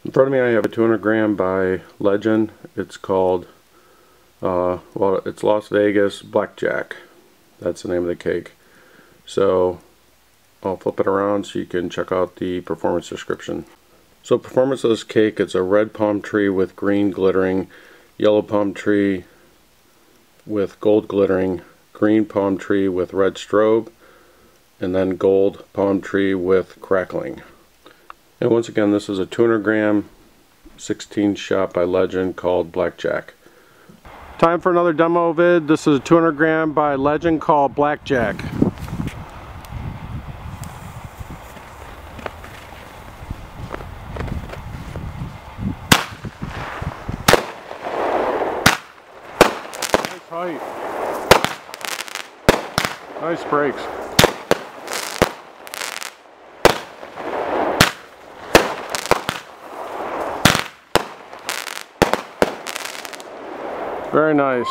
In front of me I have a 200 gram by Legend. It's called, well, it's Las Vegas Blackjack. That's the name of the cake. So I'll flip it around so you can check out the performance description. So performance of this cake, it's a red palm tree with green glittering, yellow palm tree with gold glittering, green palm tree with red strobe, and then gold palm tree with crackling. And once again, this is a 200 gram 16 shot by Legend called Blackjack. Time for another demo vid. This is a 200 gram by Legend called Blackjack. Nice height. Nice brakes. Very nice.